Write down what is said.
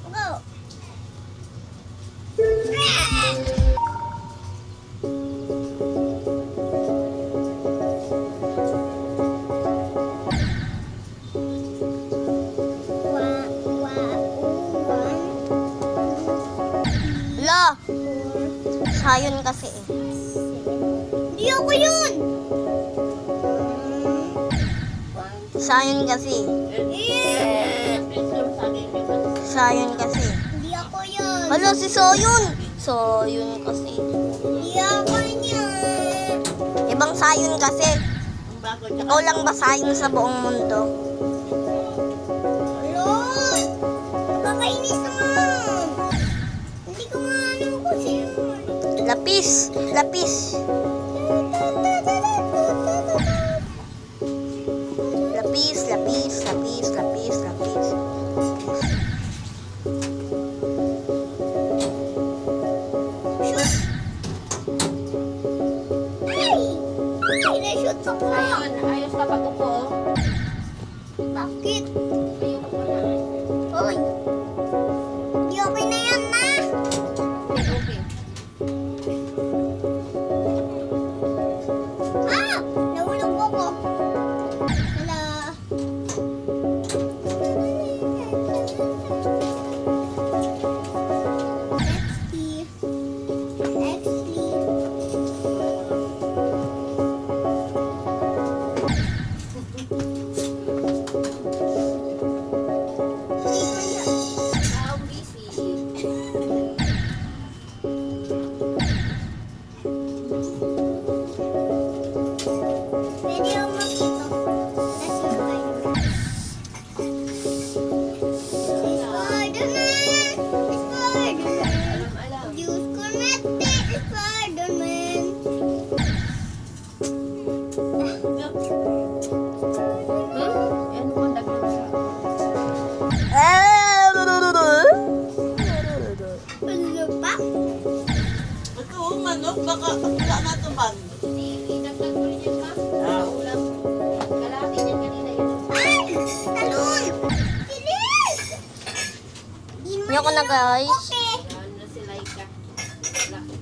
Go. Lo, sayon kasi eh. Hindi ako yun. Sayon kasi. Sayon kasi. Hindi ako yun. Hala, si Soyun. Soyun kasi. Hindi ako yun. Ibang sayon kasi. Ikaw lang ba sayon sa buong mundo? Lord! Kakainis naman. Hindi ko nga ano kasi. Lapis. Lapis. Lapis, lapis, lapis, lapis, lapis. Shoot! Ay! Ay, na-shoot ako. Ayun, ayos na pag-upo. Bakit? Ayun ko na. Uy! Hindi okay na yan, ma! Okay. Ah! Nahulog ako. Hala. Lexi. Lexi. Now busy. Pwede yung makita. Nasi Spider-Man. Spider-Man! Spider-Man! Alam. Diyos ko natin, Spider-Man! Yan po, dagdag siya. Ano pa? Ito, manok, baka wala na ito man. Idagdag ko rin yan, ma. Ulam. Kalahati niyan kanina yun. Ay! Talon! Bilis! Di Ayoko na guys. Okay.